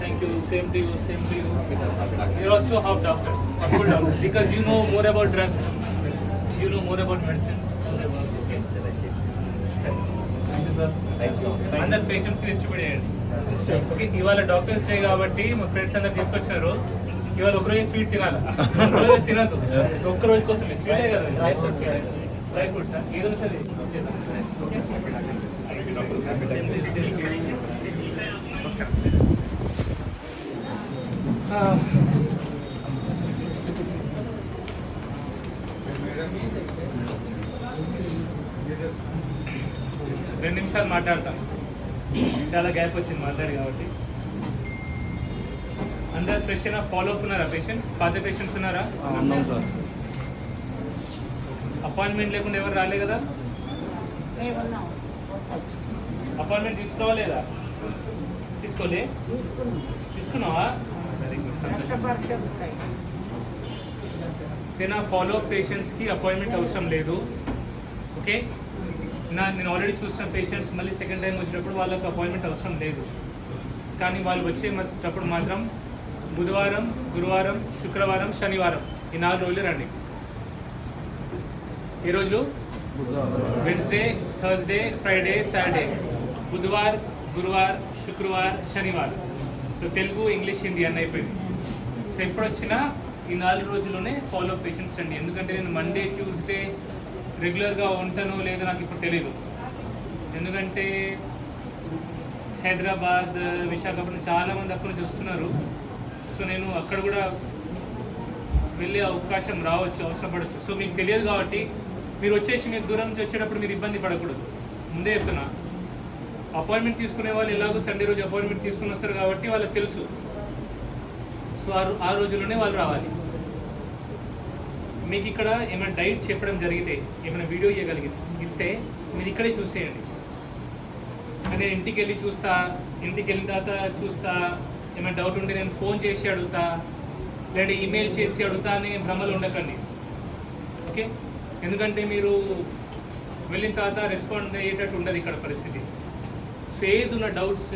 Thank you. Same to you. Same to you. You're also half doctors, full doctors, because you know more about drugs. You know more about medicines. Okay. Thank you, sir. అందరు పేషెంట్స్కి distribute చేయండి. Okay, ఇవాళ doctors day కాబట్టి మా friends అందరు తీసుకొచ్చారు. ఇవాళ ఒకరోజు స్వీట్ తినాలి, ఒకరోజు తినద్దు. ఒక్కరోజు కోసం స్వీటే కదా, డ్రై ఫ్రూట్స్ ఏదో సరే. రెండు నిమిషాలు మాట్లాడతాం, చాలా గ్యాప్ వచ్చింది మాట్లాడి కాబట్టి. అందరు ఫ్రెష్ అయినా ఫాలో అప్ ఉన్నారా? పేషెంట్స్, పాత పేషెంట్స్ ఉన్నారా? అపాయింట్మెంట్ లేకుండా ఎవరు రాలే కదా? అపాయింట్మెంట్ తీసుకోవాలేదా? తీసుకోలే? తీసుకున్నావా? వెరీ గుడ్, సంతోషం. ఫాలో అప్ పేషెంట్స్కి అపాయింట్మెంట్ అవసరం లేదు. ఓకే, నేను ఆల్రెడీ చూసిన పేషెంట్స్ మళ్ళీ సెకండ్ టైం వచ్చినప్పుడు వాళ్ళకి అపాయింట్మెంట్ అవసరం లేదు. కానీ వాళ్ళు వచ్చేటప్పుడు మాత్రం బుధవారం, గురువారం, శుక్రవారం, శనివారం ఈ 4 రోజులు రండి. ఈ రోజులు వెన్స్డే, థర్స్డే, ఫ్రైడే, సాటర్డే, బుధవార్, గురువార్, శుక్రవార్, శనివారం. సో తెలుగు, ఇంగ్లీష్, హిందీ అన్నీ అయిపోయింది. సో ఎప్పుడు వచ్చినా ఈ 4 రోజుల్లోనే ఫాలో అప్ పేషెంట్స్ రండి. ఎందుకంటే నేను మండే, ట్యూస్డే రెగ్యులర్గా ఉంటానో లేదో నాకు ఇప్పుడు తెలియదు. ఎందుకంటే హైదరాబాద్, విశాఖపట్నం చాలామంది అక్కడ నుంచి వస్తున్నారు. సో నేను అక్కడ కూడా వెళ్ళే అవకాశం రావచ్చు, అవసరం పడవచ్చు. సో మీకు తెలియదు కాబట్టి మీరు మీరు దూరం నుంచి వచ్చేటప్పుడు మీరు ఇబ్బంది పడకూడదు. ముందే చెప్తున్నా, అపాయింట్మెంట్ తీసుకునే వాళ్ళు ఎలాగో సండే రోజు అపాయింట్మెంట్ తీసుకుని వస్తారు కాబట్టి వాళ్ళకి తెలుసు. సో ఆ రోజుల్లోనే వాళ్ళు రావాలి. మీకు ఇక్కడ ఏమైనా డైట్ చెప్పడం జరిగితే, ఏమైనా వీడియో ఇస్తే మీరు ఇక్కడే చూసేయండి. నేను ఇంటికి వెళ్ళి చూస్తా, ఇంటికి వెళ్ళిన తర్వాత చూస్తా, ఏమైనా డౌట్ ఉంటే నేను ఫోన్ చేసి అడుగుతా, లేదంటే ఈమెయిల్ చేసి అడుగుతా అని భ్రమలు ఉండకండి. ఓకే, ఎందుకంటే మీరు వెళ్ళిన తర్వాత రెస్పాండ్ అయ్యేటట్టు ఉండదు ఇక్కడ పరిస్థితి. సో ఏదున్న డౌట్స్,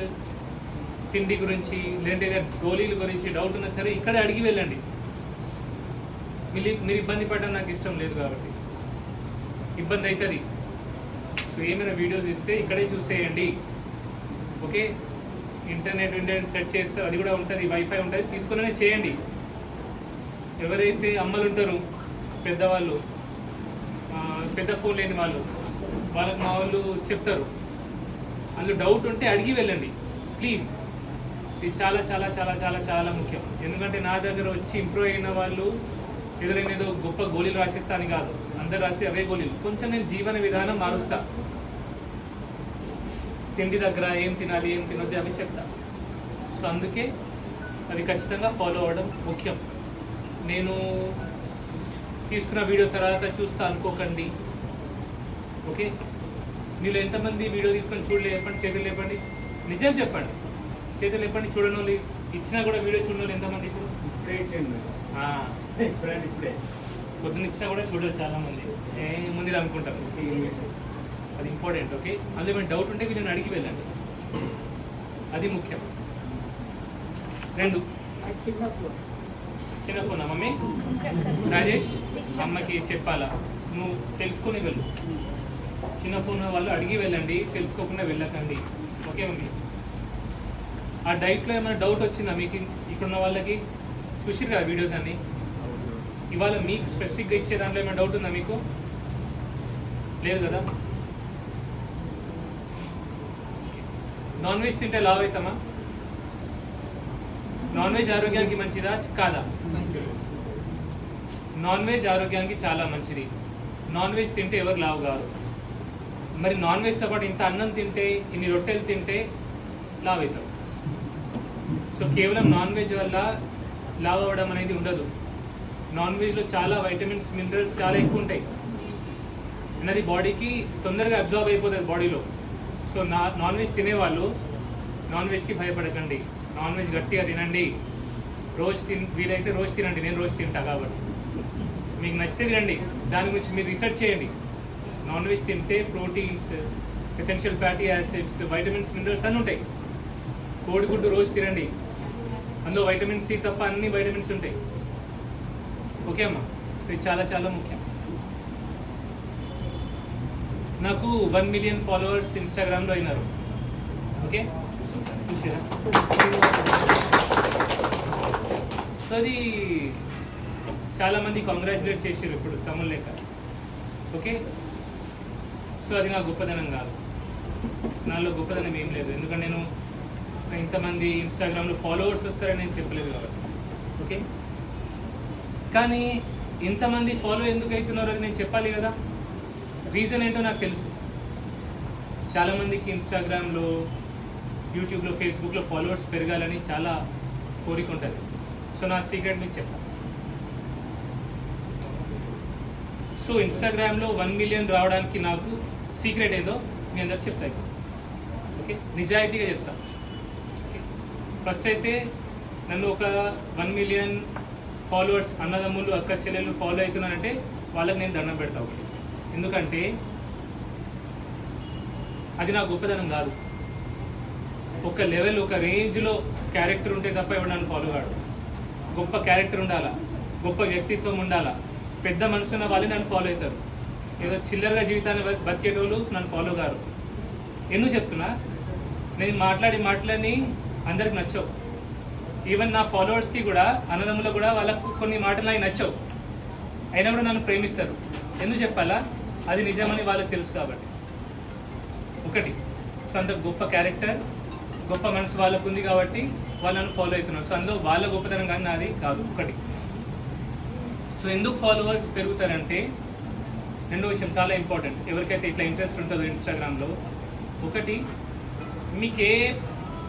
తిండి గురించి లేదంటే గోళీల గురించి డౌట్ ఉన్నా సరే ఇక్కడే అడిగి వెళ్ళండి. మీరు ఇబ్బంది పడడం నాకు ఇష్టం లేదు కాబట్టి ఇబ్బంది అవుతుంది. సో ఏమైనా వీడియోస్ ఇస్తే ఇక్కడే చూసేయండి. ఓకే, ఇంటర్నెట్ సెట్ చేస్తే అది కూడా ఉంటుంది, వైఫై ఉంటుంది, తీసుకునే చేయండి. ఎవరైతే అమ్మలు ఉంటారో పెద్దవాళ్ళు, పెద్ద ఫోన్ లేని వాళ్ళకి మా వాళ్ళు చెప్తారు. అందులో డౌట్ ఉంటే అడిగి వెళ్ళండి ప్లీజ్. ఇది చాలా చాలా చాలా చాలా చాలా ముఖ్యం. ఎందుకంటే నా దగ్గర వచ్చి ఇంప్రూవ్ అయిన వాళ్ళు ఏదో గొప్ప గోళీలు రాసిస్తాను కాదు, అందరు రాసి అవే గోళీలు. కొంచెం నేను జీవన విధానం మారుస్తా. తిండి దగ్గర ఏం తినాలి, ఏం తినొద్దు అవి చెప్తా. సో అందుకే అవి ఖచ్చితంగా ఫాలో అవ్వడం ముఖ్యం. నేను తీసుకున్న వీడియో తర్వాత చూస్తా అనుకోకండి. ఓకే, మీరు ఎంతమంది వీడియో తీసుకొని చూడలే చెప్పండి, చేతులు లేపండి. నిజం చెప్పండి, చేతులు లేపండి. చూడని వాళ్ళు, ఇచ్చినా కూడా వీడియో చూడని వాళ్ళు ఎంతమంది? ఇప్పుడు పొద్దున్న ఇచ్చినా కూడా చూడాలి చాలామంది, ఏముంది అనుకుంటారు. అది ఇంపార్టెంట్. ఓకే, అందులో ఏమైనా డౌట్ ఉంటే వీళ్ళని అడిగి వెళ్ళండి, అది ముఖ్యం. 2 చిన్న ఫోనా మమ్మీ? రాజేష్, అమ్మకి చెప్పాలా? నువ్వు తెలుసుకొని వెళ్ళు. చిన్న ఫోన్ వాళ్ళు అడిగి వెళ్ళండి, తెలుసుకోకుండా వెళ్ళకండి. Okay mummy? ఆ డైట్లో ఏమైనా డౌట్ వచ్చిందా మీకు? ఇక్కడున్న వాళ్ళకి చూసిరు కదా వీడియోస్ అన్నీ. ఇవాళ మీకు స్పెసిఫిక్గా ఇచ్చే దాంట్లో ఏమైనా డౌట్ ఉందా మీకు? లేదు కదా? నాన్ వెజ్ తింటే లావ్ అవుతామా? నాన్ వెజ్ ఆరోగ్యానికి మంచిదా కాదా? నాన్ వెజ్ ఆరోగ్యానికి చాలా మంచిది. నాన్ వెజ్ తింటే ఎవరు లావు కాదు. మరి నాన్ వెజ్తో పాటు ఇంత అన్నం తింటే, ఇన్ని రొట్టెలు తింటే లావ్ అవుతాం. సో కేవలం నాన్ వెజ్ వల్ల లావ్ అవ్వడం అనేది ఉండదు. నాన్ వెజ్లో చాలా వైటమిన్స్, మినరల్స్ చాలా ఎక్కువ ఉంటాయి. అన్నది బాడీకి తొందరగా అబ్జార్బ్ అయిపోతుంది బాడీలో. సో నాన్ వెజ్ తినేవాళ్ళు నాన్ వెజ్కి భయపడకండి. నాన్ వెజ్ గట్టిగా తినండి. వీలైతే రోజు తినండి. నేను రోజు తింటా కాబట్టి మీకు నచ్చితే తినండి. దాని గురించి మీరు రీసెర్చ్ చేయండి. నాన్ వెజ్ తింటే proteins, essential fatty acids, vitamins, minerals అన్నీ ఉంటాయి. కోడిగుడ్డు రోజు తినండి, అందులో వైటమిన్ సి తప్ప అన్ని వైటమిన్స్ ఉంటాయి. ఓకే అమ్మా, సో ఇది చాలా చాలా ముఖ్యం. నాకు 1 మిలియన్ ఫాలోవర్స్ ఇన్స్టాగ్రామ్లో అయినారు. ఓకే, చూసారా? సో అది చాలామంది కంగ్రాచులేట్ చేసారు ఇప్పుడు తమిళ లేక. ఓకే, సో అది నా గొప్పదనం కాదు, నాలో గొప్పదనం ఏం లేదు. ఎందుకంటే నేను ఇంతమంది ఇన్స్టాగ్రామ్లో ఫాలోవర్స్ వస్తారని నేను చెప్పలేదు కాబట్టి. ఓకే, కానీ ఇంతమంది ఫాలో ఎందుకు అవుతున్నారో అది నేను చెప్పాలి కదా. రీజన్ ఏంటో నాకు తెలుసు. చాలామందికి ఇన్స్టాగ్రామ్లో, యూట్యూబ్లో, ఫేస్బుక్లో ఫాలోవర్స్ పెరగాలని చాలా కోరిక ఉంటుంది. సో నా సీక్రెట్ మీకు చెప్తాను. సో ఇన్స్టాగ్రామ్లో 1 మిలియన్ రావడానికి నాకు సీక్రెట్ ఏదో మీ అందరు చెప్తాను. ఓకే, నిజాయితీగా చెప్తా. ఓకే, ఫస్ట్ అయితే నన్ను ఒక 1 మిలియన్ ఫాలోవర్స్ అన్నదమ్ములు, అక్క చెల్లెలు ఫాలో అవుతున్నారంటే వాళ్ళకి నేను దండం పెడతా. ఒకటి, ఎందుకంటే అది నా గొప్పదనం కాదు. ఒక లెవెల్, ఒక రేంజ్లో క్యారెక్టర్ ఉంటే తప్ప ఎవరు నన్ను ఫాలో కాడు. గొప్ప క్యారెక్టర్ ఉండాలా, గొప్ప వ్యక్తిత్వం ఉండాలా, పెద్ద మనసున్న వాళ్ళే నన్ను ఫాలో అవుతారు. ఏదో చిల్లరగా జీవితాన్ని బతికేటోళ్ళు నన్ను ఫాలో కారు. ఎందుకు చెప్తున్నా, నేను మాటలని అందరికి నచ్చవు. ఈవెన్ నా ఫాలోవర్స్కి కూడా, అన్నదమ్ములకు కూడా వాళ్ళకు కొన్ని మాటలు నాకు నచ్చవు, అయినా కూడా నన్ను ప్రేమిస్తారు. ఎందుకు చెప్పాలా, అది నిజమని వాళ్ళకి తెలుసు కాబట్టి. ఒకటి, సో అంత గొప్ప క్యారెక్టర్, గొప్ప మనసు వాళ్ళకు ఉంది కాబట్టి వాళ్ళను ఫాలో అవుతున్నారు. సో అందులో వాళ్ళ గొప్పతనం కానీ నాది కాదు. ఒకటి. సో ఎందుకు ఫాలోవర్స్ పెరుగుతారంటే, రెండో విషయం చాలా ఇంపార్టెంట్. ఎవరికైతే ఇట్లా ఇంట్రెస్ట్ ఉంటుందో ఇన్స్టాగ్రామ్లో, ఒకటి, మీకు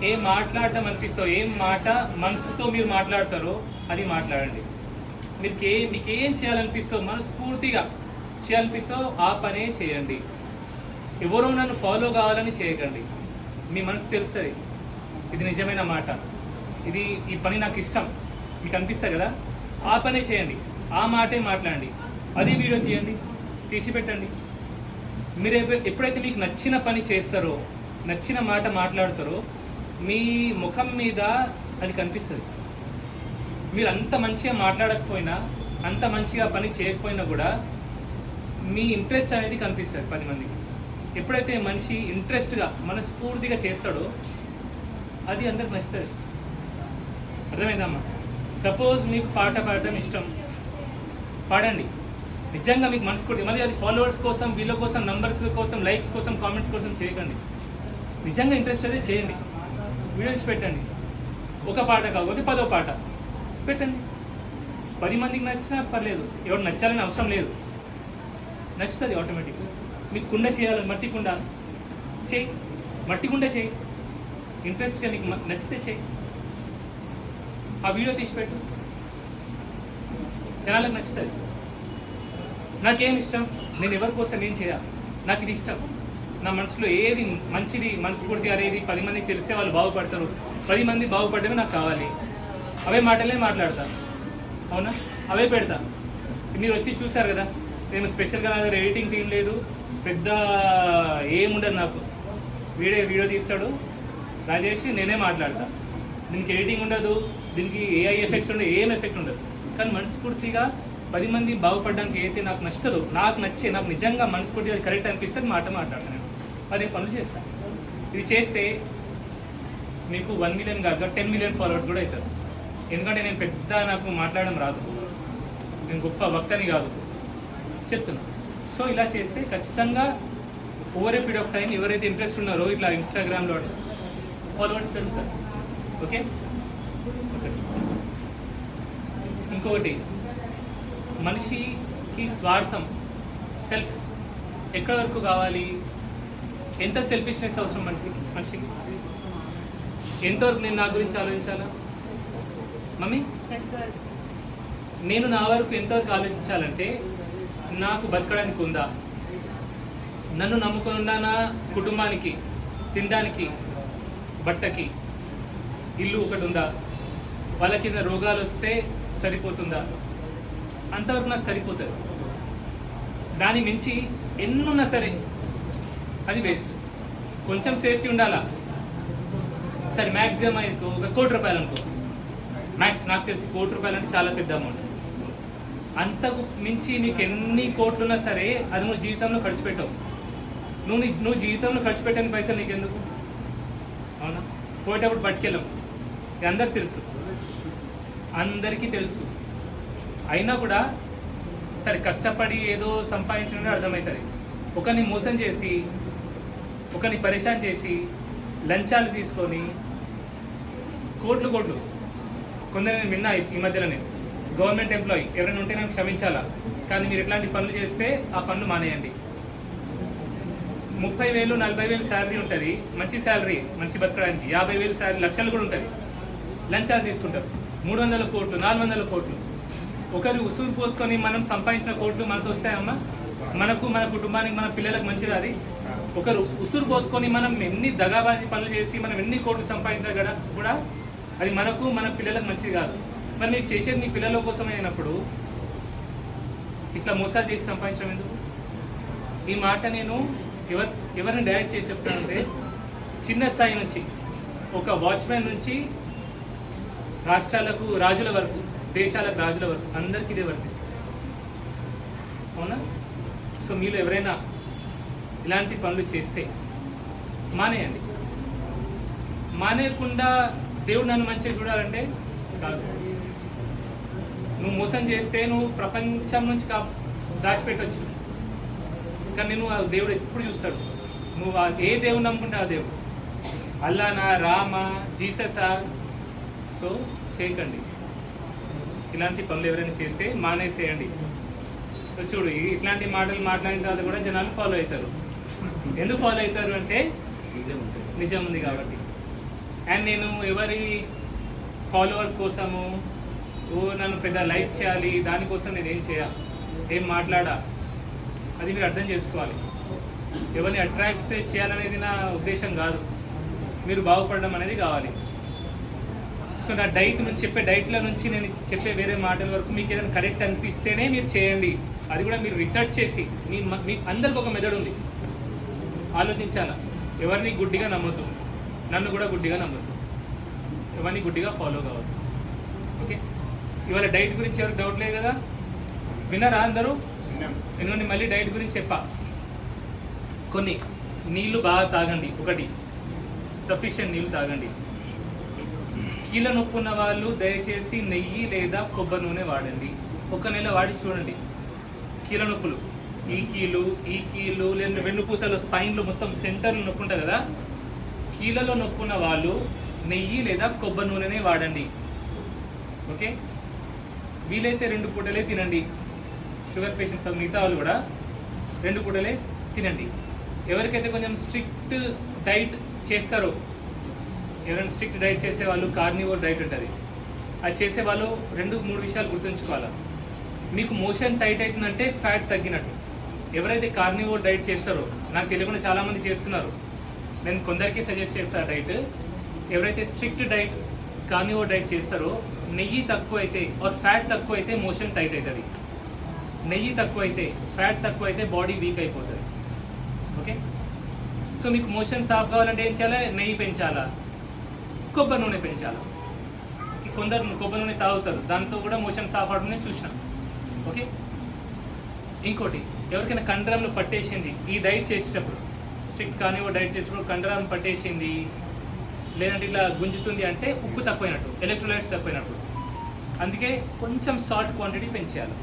ఏ మాట్లాడడం అనిపిస్తుందో, ఏం మాట మనసుతో మీరు మాట్లాడతారో అది మాట్లాడండి. మీకు ఏం చేయాలనిపిస్తుందో, మనస్ఫూర్తిగా చేయాలనిపిస్తుందో ఆ పనే చేయండి. ఎవరో నన్ను ఫాలో కావాలని చేయకండి. మీ మనసు తెలుస్తుంది ఇది నిజమైన మాట, ఈ పని నాకు ఇష్టం మీకు అనిపిస్తుంది కదా, ఆ పనే చేయండి, ఆ మాటే మాట్లాడండి, అది వీడియో తీయండి, తీసి పెట్టండి. మీరు ఎప్పుడైతే మీకు నచ్చిన పని చేస్తారో, నచ్చిన మాట మాట్లాడతారో, మీ ముఖం మీద అది కనిపిస్తుంది. మీరు అంత మంచిగా మాట్లాడకపోయినా, అంత మంచిగా పని చేయకపోయినా కూడా మీ ఇంట్రెస్ట్ అనేది కనిపిస్తుంది 10 మందికి. ఎప్పుడైతే మనిషి ఇంట్రెస్ట్గా, మనస్ఫూర్తిగా చేస్తాడో అది అందరికి నచ్చుతుంది. అర్థమైందమ్మా? సపోజ్ మీకు పాట పాడడం ఇష్టం, పాడండి. నిజంగా మీకు మనస్ఫూర్తి, మరి అది ఫాలోవర్స్ కోసం, వీళ్ళ కోసం, నంబర్స్ కోసం, లైక్స్ కోసం, కామెంట్స్ కోసం చేయకండి. నిజంగా ఇంట్రెస్ట్ అయితే చేయండి, వీడియోస్ పెట్టండి. ఒక పాట కాకపోతే 10వ పాట పెట్టండి. 10 మందికి నచ్చినా పర్లేదు, ఎవరు నచ్చాలని అవసరం లేదు, నచ్చుతుంది ఆటోమేటిక్గా. మీకు కుండ చేయాలని, మట్టి కుండ చేయి, మట్టి కుండ చేయి, ఇంట్రెస్ట్గా నీకు నచ్చితే చేయి, ఆ వీడియో తీసిపెట్టు, జనాలకు నచ్చుతుంది. నాకేం ఇష్టం, నేను ఎవరి కోసం ఏం చేయాలి, నాకు ఇది ఇష్టం, నా మనసులో ఏది మంచిది, మనస్ఫూర్తి అనేది 10 మందికి తెలిస్తే వాళ్ళు బాగుపడతారు. 10 మంది బాగుపడమే నాకు కావాలి, అవే మాటలే మాట్లాడతా. అవునా? అవే పెడతా. మీరు వచ్చి చూసారు కదా, నేను స్పెషల్గా నా దగ్గర ఎడిటింగ్ టీం లేదు, పెద్ద ఏముండదు నాకు. వీడియో తీస్తాడు రాజేష్, నేనే మాట్లాడతా. దీనికి ఎడిటింగ్ ఉండదు, దీనికి ఏఐ ఎఫెక్ట్స్ ఉండదు, ఏం ఎఫెక్ట్ ఉండదు. కానీ మనస్ఫూర్తిగా 10 మంది బాగుపడడానికి అయితే నాకు నచ్చుతుందో, నాకు నిజంగా మనస్ఫూర్తిగా కరెక్ట్ అనిపిస్తే మాట మాట్లాడతాను. నేను 10 పనులు చేస్తాను. ఇది చేస్తే మీకు 1 మిలియన్ కాదు, 10 మిలియన్ ఫాలోవర్స్ కూడా అవుతారు. ఎందుకంటే నేను పెద్ద, నాకు మాట్లాడడం రాదు, నేను గొప్ప వక్తని కాదు, చెప్తున్నా. సో ఇలా చేస్తే ఖచ్చితంగా over a period of time ఎవరైతే ఇంట్రెస్ట్ ఉన్నారో ఇట్లా ఇన్స్టాగ్రామ్లో ఫాలోవర్స్ పెరుగుతారు. ఓకే, ఇంకొకటి, మనిషికి స్వార్థం, సెల్ఫ్ ఎక్కడి వరకు కావాలి, ఎంత సెల్ఫిష్నెస్ అవసరం మనిషికి ఎంతవరకు నేను నా గురించి ఆలోచించాలా మమ్మీ? నేను నా వరకు ఎంతవరకు ఆలోచించాలంటే, నాకు బతకడానికి ఉందా, నన్ను నమ్ముకొని ఉన్న నా కుటుంబానికి తినడానికి, బట్టకి, ఇల్లు ఒకటి ఉందా, వాళ్ళ కింద రోగాలు వస్తే సరిపోతుందా, అంతవరకు నాకు సరిపోతుంది. దాని మించి ఎన్నున్నా సరే అది వేస్ట్. కొంచెం సేఫ్టీ ఉండాలా. సరే మ్యాక్సిమం అనుకో ఒక ₹1,00,00,000 అనుకో, మ్యాక్స్. నాకు తెలిసి ₹1,00,00,000 అంటే చాలా పెద్ద అమౌంట్. అంతకు మించి నీకు ఎన్ని కోట్లున్నా సరే అది నువ్వు జీవితంలో ఖర్చు పెట్టవు. నువ్వు జీవితంలో ఖర్చు పెట్టని పైసలు నీకు ఎందుకు? అవునా? పోయేటప్పుడు పట్టుకెళ్ళాం, అందరికి తెలుసు, అందరికీ తెలుసు. అయినా కూడా సరే కష్టపడి ఏదో సంపాదించడం అర్థమవుతుంది. ఒకరిని మోసం చేసి, ఒకరిని పరేషాన్ చేసి, లంచాలు తీసుకొని కోట్లు కొందరు నేను విన్నా ఈ మధ్యలోనే, గవర్నమెంట్ ఎంప్లాయీ ఎవరైనా ఉంటే నాకు క్షమించాలా, కానీ మీరు ఇట్లాంటి పనులు చేస్తే ఆ పనులు మానేయండి. 30,000 40,000 శాలరీ ఉంటుంది, మంచి శాలరీ మనిషి బతకడానికి. 50,000 శాలరీ, లక్షలు కూడా ఉంటుంది. లంచాలు తీసుకుంటారు. 300 కోట్లు 400 కోట్లు. ఒకరు ఉసూరు పోసుకొని మనం సంపాదించిన కోట్లు మనతో వస్తాయమ్మా? మనకు, మన కుటుంబానికి, మన పిల్లలకు మంచిది అది? ఒకరు ఉసురు పోసుకొని మనం ఎన్ని దగాబాజీ పనులు చేసి మనం ఎన్ని కోట్లు సంపాదించగా కూడా అది మనకు, మన పిల్లలకు మంచిది కాదు. మరి మీరు చేసేది మీ పిల్లల కోసమే అయినప్పుడు ఇట్లా మోసాలు చేసి సంపాదించడం ఎందుకు? ఈ మాట నేను ఎవరిని డైరెక్ట్ చేసి చెప్తానంటే, చిన్న స్థాయి నుంచి ఒక వాచ్మెన్ నుంచి రాష్ట్రాలకు రాజుల వరకు, దేశాలకు రాజుల వరకు అందరికీ ఇదే వర్తిస్తుంది. అవునా? సో మీలో ఎవరైనా ఇలాంటి పనులు చేస్తే మానేయండి. మానేయకుండా దేవుడు నన్ను మంచిగా చూడాలంటే కాదు. నువ్వు మోసం చేస్తే నువ్వు ప్రపంచం నుంచి దాచిపెట్టవచ్చు, కానీ నువ్వు ఆ దేవుడు ఎప్పుడు చూస్తాడు. నువ్వు ఏ దేవుడు నమ్ముకుంటే ఆ దేవుడు, అల్లానా, రామా, జీససా. సో చేయకండి ఇలాంటి పనులు. ఎవరైనా చేస్తే మానేసేయండి. చూడు, ఇట్లాంటి మాటలు మాట్లాడిన తర్వాత కూడా జనాలు ఫాలో అవుతారు. ఎందుకు ఫాలో అవుతారు అంటే నిజం ఉంది కాబట్టి. అండ్ నేను ఎవరి ఫాలోవర్స్ కోసము నన్ను పెద్ద లైక్ చేయాలి దానికోసం నేను ఏం మాట్లాడా, అది మీరు అర్థం చేసుకోవాలి. ఎవరిని అట్రాక్ట్ చేయాలనేది నా ఉద్దేశం కాదు, మీరు బాగుపడడం అనేది కావాలి. సో నా డైట్ నుంచి చెప్పే డైట్లో నుంచి నేను చెప్పే వేరే మాటల వరకు మీకు ఏదైనా కరెక్ట్ అనిపిస్తేనే మీరు చేయండి. అది కూడా మీరు రీసెర్చ్ చేసి, మీ అందరికి ఒక మెథడ్ ఉంది, ఆలోచించాలా. ఎవరిని గుడ్డిగా నమ్మొద్దు, నన్ను కూడా గుడ్డిగా నమ్మొద్దు, ఎవరిని గుడ్డిగా ఫాలో కావద్దు. ఓకే, ఇవాళ డైట్ గురించి ఎవరికి డౌట్ లేదు కదా? విన్నారా అందరూ? ఎందుకంటే మళ్ళీ డైట్ గురించి చెప్పా. కొన్ని నీళ్ళు బాగా తాగండి. ఒకటి, సఫిషియెంట్ నీళ్ళు తాగండి. కీళ్ళ నొప్పి ఉన్న వాళ్ళు దయచేసి నెయ్యి లేదా కొబ్బరి నూనె వాడండి. 1 నెల వాడి చూడండి. కీళ్ళ నొప్పులు, ఈ కీళ్ళు లేదా వెన్నుపూసలు, స్పైన్లో మొత్తం సెంటర్లో నొప్పి ఉంటుంది కదా, కీళ్ళలో నొప్పి ఉన్న వాళ్ళు నెయ్యి లేదా కొబ్బరి నూనెనే వాడండి. ఓకే, వీలైతే 2 పూటలే తినండి. షుగర్ పేషెంట్స్ మిగతా వాళ్ళు కూడా 2 పూటలే తినండి. ఎవరికైతే కొంచెం స్ట్రిక్ట్ డైట్ చేస్తారో, ఎవరైనా స్ట్రిక్ట్ డైట్ చేసేవాళ్ళు, కార్నివోర్ డైట్ ఉంటుంది, అది చేసేవాళ్ళు 2-3 విషయాలు గుర్తుంచుకోవాలి. మీకు మోషన్ టైట్ అవుతుందంటే ఫ్యాట్ తగ్గినట్టు. ఎవరైతే కార్నివోర్ డైట్ చేస్తారో, నాకు తెలియకుండా చాలామంది చేస్తున్నారు, నేను కొందరికి సజెస్ట్ చేస్తాను డైట్. ఎవరైతే స్ట్రిక్ట్ డైట్ కార్నివోర్ డైట్ చేస్తారో, నెయ్యి తక్కువ అయితే ఆర్ ఫ్యాట్ తక్కువ అయితే మోషన్ టైట్ అవుతుంది. నెయ్యి తక్కువ అయితే, ఫ్యాట్ తక్కువ అయితే బాడీ వీక్ అయిపోతుంది. ఓకే, సో మీకు మోషన్ సాఫ్ కావాలంటే ఏం చేయాలి? నెయ్యి పెంచాలా, కొబ్బరి నూనె పెంచాలా. కొందరు కొబ్బరి నూనె తాగుతారు, దాంతో కూడా మోషన్ సాఫ్ అవడం నేను చూసిన. ఓకే, ఇంకోటి, ఎవరికైనా కండరంలో పట్టేసింది ఈ డైట్ చేసేటప్పుడు, స్ట్రిక్ట్ కార్నివోర్ డైట్ చేసేటప్పుడు కండరం పట్టేసింది, లేదంటే ఇట్లా గుంజుతుంది అంటే ఉప్పు తక్కువైనట్టు, ఎలక్ట్రోలైట్స్ తక్కువైనట్టు. అందుకే కొంచెం సాల్ట్ క్వాంటిటీ పెంచేయాలి.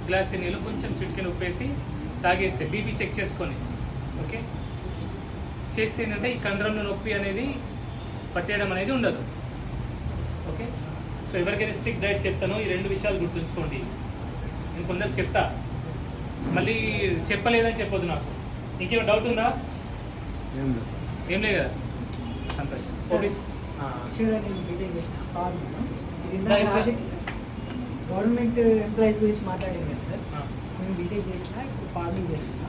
గ్లాస్ నీళ్ళు కొంచెం చిటికెన ఉప్పేసి తాగేస్తే, బీపీ చెక్ చేసుకొని, ఓకే చేస్తే ఏంటంటే ఈ కండరంలో నొప్పి అనేది పట్టేయడం అనేది ఉండదు. ఓకే, సో ఎవరికైతే స్ట్రిక్ట్ డైట్ చెప్తానో ఈ 2 విషయాలు గుర్తుంచుకోండి. నేను కొందరు చెప్తా, మళ్ళీ చెప్పలేదని చెప్పొద్దు. నాకు ఇంకేమో డౌట్ ఉందా? ఏం లేదు కదా, సంతోషం. గవర్నమెంట్ ఎంప్లాయీస్ గురించి మాట్లాడారు కదా సార్, నేను బీటెక్ చేసిన, ఇప్పుడు ఫార్మింగ్ చేస్తున్నా.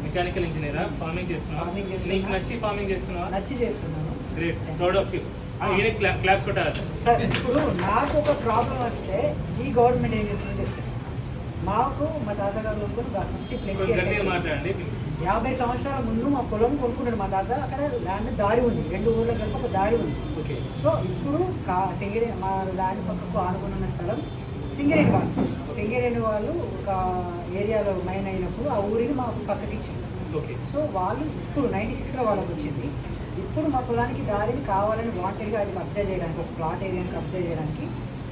మెకానికల్ ఇంజనీరా? ఫార్మింగ్ చేస్తున్నావా? నీకు నచ్చి ఫార్మింగ్ చేస్తున్నావా? నచ్చి చేస్తున్నాను. Great, proud of you. Claps కొట్టారా సార్? సార్, ఇప్పుడు నాకు ఒక ప్రాబ్లం వస్తే ఈ గవర్నమెంట్ ఏం చేస్తుందో చెప్తాను. మాకు మా తాతగారు 50+ గట్టిగా మాట్లాడండి. 50 సంవత్సరాల ముందు మా పొలం కొనుక్కున్నాడు మా తాత. అక్కడ ల్యాండ్ దారి ఉంది, 2 ఊర్ల కలిపి ఒక దారి ఉంది. ఓకే. సో ఇప్పుడు సింగరేణి మా ల్యాండ్ పక్కకు ఆనుకున్న స్థలం సింగరేణి వాళ్ళు ఒక ఏరియాలో మైన్ అయినప్పుడు ఆ ఊరిని మా పక్కకి ఇచ్చింది. ఓకే. సో వాళ్ళు ఇప్పుడు 96లో వాళ్ళకి వచ్చింది. ఇప్పుడు మా పొలానికి దారిని కావాలని వాంటెడ్గా అది కబ్జా చేయడానికి, ఒక ప్లాట్ ఏరియాని కబ్జా చేయడానికి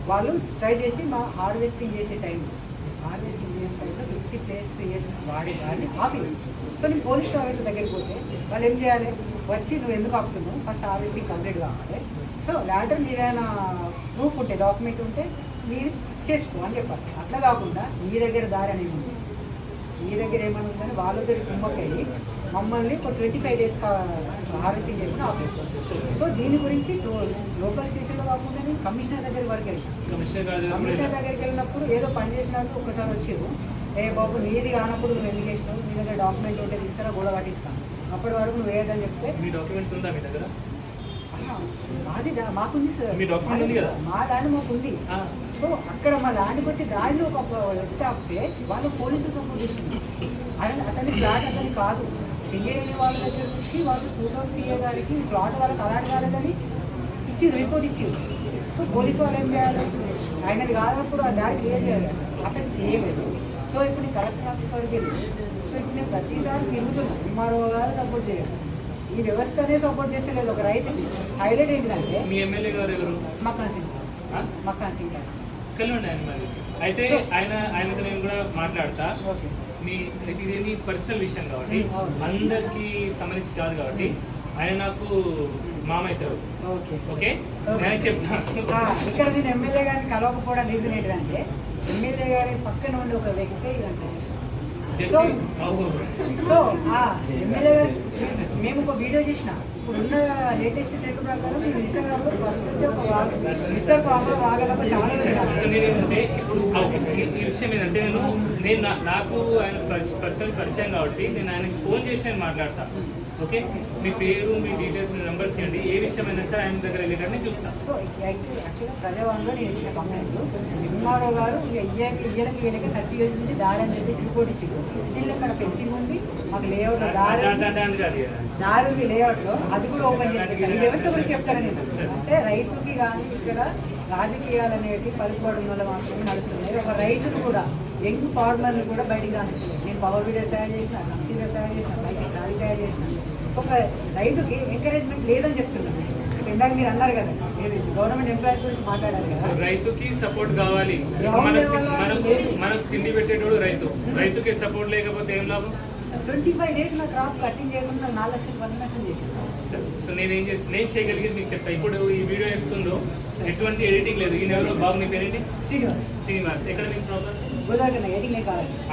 వాళ్ళు ట్రై చేసి మా హార్వెస్టింగ్ చేసే టైంలో 50 ప్లేస్ ఇయర్స్ వాడే దాన్ని ఆపి. సో నేను పోలీస్ ఆఫీసర్ దగ్గరికి పోతే వాళ్ళు ఏం చేయాలి, వచ్చి నువ్వు ఎందుకు ఆపుతున్నావు, ఫస్ట్ హార్వెస్టింగ్ కంప్లీట్ కావాలి. సో ల్యాండర్ మీదైనా ప్రూఫ్ ఉంటే, డాక్యుమెంట్ ఉంటే మీరు చేసుకో అని చెప్పాలి. అట్లా కాకుండా నీ దగ్గర దారి అనేది ఉంది, నీ దగ్గర ఏమైనా ఉందని వాళ్ళతో కుమ్మక్కయ్యి మమ్మల్ని ఒక 25 డేస్ హార్వెస్టింగ్ చేయకుండా ఆపేస్తారు. సో దీని గురించి లోకల్ స్టేషన్లో కాకుండా నేను కమిషనర్ దగ్గర వరకు వెళ్ళాను. కమిషనర్ దగ్గరికి వెళ్ళినప్పుడు ఏదో పని చేసినట్టు ఒకసారి వచ్చారు, ఏ బాబు నీది కానప్పుడు నువ్వు ఎందుకు చేసినావు, నీ దగ్గర డాక్యుమెంట్ ఉంటే తీసుకురా, గొడవ పట్టిస్తాను, అప్పటి వరకు నువ్వు ఏదని చెప్తే మీ డాక్యుమెంట్ ఉందా మీ దగ్గర? మాది మాకుంది సార్, మీ డాక్యుమెంట్ ఉంది కదా, మా ల్యాండ్ మాకుంది. సో అక్కడ మా ల్యాండ్కి వచ్చి దారిలో ఒక వ్యక్తి ఆపితే వాళ్ళు పోలీసులు సపోర్ట్ చేస్తుంది. అతని ప్లాట్ అతని కాదు, సింగరేణి వాళ్ళ దగ్గర నుంచి వాళ్ళు స్కూటర్ సీఏ గారికి ప్లాట్ వాళ్ళకి అలాంటి కాలేదని ఇచ్చి రిపోర్ట్ ఇచ్చింది. సో పోలీసు వాళ్ళు ఏం చేయాలి, ఆయనది కానప్పుడు ఆ దారి క్లియర్ చేయాలి, అతను చేయలేదు. సో ఇప్పుడు నేను కలెక్టర్ ఆఫీస్ వరకు వెళ్ళి, సో ఇప్పుడు నేను ప్రతిసారి తిరుగుతున్నాను, ఎంఆర్ఓ గారు సపోర్ట్ చేయాలి, ఈ వ్యవస్థనే సపోర్ట్ చేస్తే లేదు. ఒక రైతుకి హైలైట్ ఏంటిదంటే మీ ఎమ్మెల్యే గారు ఎవరు? మక్కాన్ సింగ్ గారు కలవండి ఆయన మరి. అయితే ఆయనతో నేను కూడా మాట్లాడతా. ఓకే. మీ ఇది పర్సనల్ విషయం కాబట్టి అందరికి సంబంధించి కాదు కాబట్టి ఆయన నాకు మామ అవుతారు. ఓకే ఓకే, నేను చెప్తాను. ఇక్కడ నేను ఎమ్మెల్యే గారిని కలవకపోవడం రీజన్ ఏంటంటే ఎమ్మెల్యే గారి పక్కన ఉండే ఒక వ్యక్తి ఇదంటే సో ఎమ్మెల్యే గారు మేము ఒక వీడియో చేసిన, ఇప్పుడు ఉన్న లేటెస్ట్ ట్రెండ్ ప్రకారం మేము ఇన్స్టాగ్రామ్లో ఫస్ట్ నుంచి ఒక మిస్టర్ ప్రాబ్లం వాగలకు చాలా నేనేంటంటే ఇప్పుడు ఈ విషయం ఏంటంటే నేను నాకు ఆయన పర్సనల్ పరిచయం కాబట్టి నేను ఆయనకి ఫోన్ చేసి నేను మాట్లాడతా. ఓకే, మీ పేరు, మీ డీటెయిల్స్, నెంబర్స్ ఇవ్వండి, ఏ విషయమైనా సరే ఆయన దగ్గర వెళ్ళేటట్టు చూస్తాను. సో యాక్చువల్గా ప్రజావాణిలో నేను ఇచ్చిన కంప్లైంట్ ఎంఆర్ఓ గారు ఈయనకి 30 ఇయర్స్ నుంచి దారి అని చెప్పేసి రిపోర్ట్ ఇచ్చింది. స్టిల్ ఇక్కడ ఫెన్సింగ్ ఉంది, మాకు లేఅవుట్ దారి ఉంది లేఅవుట్లో, అది కూడా ఓపెన్ చేయాలి. వ్యవస్థ గురించి చెప్తాను నేను. అంటే రైతుకి కానీ ఇక్కడ రాజకీయాలు అనేవి పలుకుబడి వల్ల మాత్రమే నడుస్తున్నాయి. ఒక రైతులు కూడా, యంగ్ ఫార్మర్ని కూడా బయటికి రానిస్తున్నాయి. నేను పవర్ వీడర్ తయారు చేసిన, కన్సీడర్ తయారు చేసిన, బయట ట్రాలీ తయారు చేసిన, ఒక రైతుకి ఎంకరేజ్మెంట్ లేదని చెప్తున్నాను. ఇందాక మీరు అన్నారు కదా గవర్నమెంట్ ఎంప్లాయీస్ గురించి మాట్లాడారు కదా, రైతుకి సపోర్ట్ కావాలి. మనకు తిండి పెట్టేటోడు రైతుకి సపోర్ట్ లేకపోతే ఏం లాభం? 25 డేస్ నా క్రాప్ కటింగ్ చేయకుండా 4 లక్షలు 10 లక్షలు చేశాను. సో నేను చేయగలిగేది మీకు చెప్తా. ఇప్పుడు ఈ వీడియో చెప్తుందో ఎటువంటి ఎడిటింగ్ లేదు. ఈయన ఎవరో బాబు, నీ పేరేంటి? శ్రీనివాస్. ఎక్కడ మీకు ప్రాబ్లం?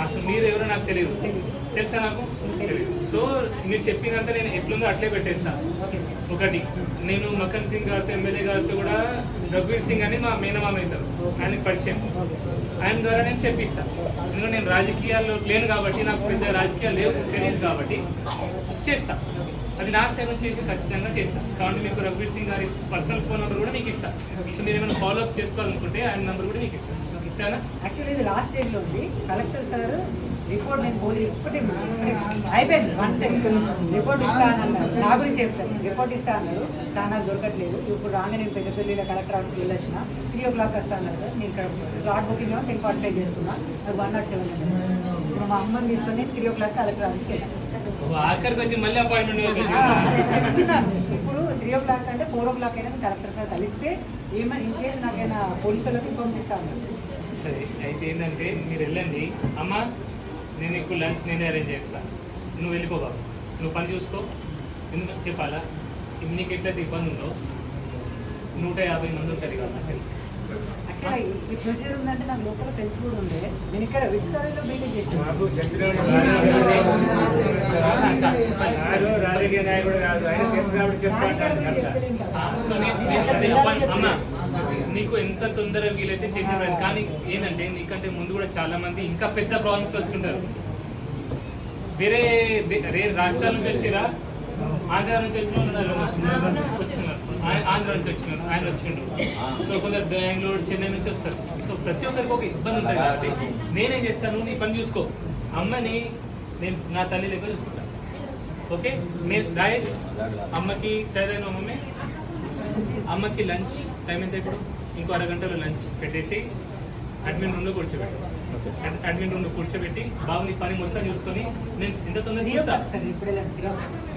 అసలు మీరు ఎవరో నాకు తెలియదు, తెలుసా? నాకు తెలియదు. సో మీరు చెప్పినంత నేను ఎట్లుందో అట్లే పెట్టేస్తాను. ఒకటి, నేను మక్కన్ సింగ్ గారితో, ఎమ్మెల్యే గారితో కూడా రఘువీర్ సింగ్ అని మా మేనమామ అవుతారు, ఆయనకి పరిచయం. ఆయన ద్వారా నేను చెప్పిస్తాను. ఎందుకంటే నేను రాజకీయాల్లో లేను కాబట్టి, నాకు పెద్ద రాజకీయాలు తెలియదు కాబట్టి చేస్తాను. అది నా సేవ చేసి ఖచ్చితంగా చేస్తాను. కాబట్టి మీకు రఘువీర్ సింగ్ గారి పర్సనల్ ఫోన్ నెంబర్ కూడా మీకు ఇస్తాను. సో మీరు ఏమైనా ఫాలో అప్ చేసుకోవాలనుకుంటే ఆయన నెంబర్ కూడా మీకు ఇస్తాను. ఇస్తానా? యాక్చువల్లీ ఇది లాస్ట్ స్టేజ్లో ఉంది. కలెక్టర్ సార్ రిపోర్ట్ నేను పోలీస్ ఒకటి అయిపోయింది, 1 సెకండ్ రిపోర్ట్ ఇస్తా అన్నారు. నా గురించి చెప్తాను, రిపోర్ట్ ఇస్తా అన్నారు సార్, నాకు దొరకట్లేదు. ఇప్పుడు రాగా నేను పెద్దపల్లిలో కలెక్టర్ ఆఫీస్కి వెళ్ళొచ్చిన, 3 o'clock వస్తా అన్నారు సార్. నేను ఇక్కడ స్లాట్ బుకింగ్ 10:45 చేసుకున్నా, నాకు 107 ఇప్పుడు మా అమ్మని తీసుకొని 3 o'clock కలెక్టర్ ఆఫీస్కి వెళ్ళాను. ఆఖరికి వచ్చి మళ్ళీ అపాయింట్మెంట్ చెప్తున్నాను. ఇప్పుడు 3 o'clock అంటే 4 o'clock అయినా కలెక్టర్ సార్ కలిస్తే ఏమైనా ఇన్ కేసు నాకైనా పోలీసు వాళ్ళకి ఇన్ఫార్మ్ చేస్తాను. సరే, అయితే ఏంటంటే మీరు వెళ్ళండి. అమ్మ, నేను ఇప్పుడు లంచ్ నేనే అరేంజ్ చేస్తాను, నువ్వు వెళ్ళిపో బాబు, నువ్వు పని చూసుకో. ఎందుకు చెప్పాలా, నీకు ఎట్లయితే ఇబ్బంది ఉందో 150 మంది ఉంటుంది కదా నాకు తెలిసి. యాక్చువల్గా ఈ ప్రొసీజర్ ఉందంటే నాకు లోపల ఫ్రెండ్స్ కూడా ఉండే. నేను ఇక్కడ విట్స్ కాలేజ్లో బీటెక్ చేసాను. రాజకీయ నాయకుడు కాదు, ఆయన అమ్మ, నీకు ఎంత తొందరగా వీలైతే చేసేవాళ్ళు. కానీ ఏంటంటే నీకంటే ముందు కూడా చాలా మంది ఇంకా పెద్ద ప్రాబ్లమ్స్ వచ్చింటారు. వేరే రాష్ట్రాల నుంచి వచ్చిరా, ఆంధ్ర నుంచి వచ్చినారు, ఆంధ్ర నుంచి వచ్చినారు, ఆయన వచ్చిండు. సో కొందరు బెంగళూరు, చెన్నై నుంచి వస్తారు. సో ప్రతి ఒక్కరికి ఒక ఇబ్బంది ఉంటుంది కాబట్టి నేనేం చేస్తాను, నీ పని చూసుకో. అమ్మని నేను నా తల్లి దగ్గర చూసుకుంటాను. ఓకే మీరు రాయేష్ అమ్మకి చదివాను మమ్మీ అమ్మకి లంచ్ టైం ఎంత ఇప్పుడు ఇంకో అరగంటలో లంచ్ పెట్టేసి అడ్మిన్ రూమ్లో కూర్చోబెట్టు అడ్మిన్ రూమ్లో కూర్చోబెట్టి బాబు నీ పని మొత్తం చూసుకొని నేను ఎంత తొందరగా చూస్తా సార్ ఇప్పుడు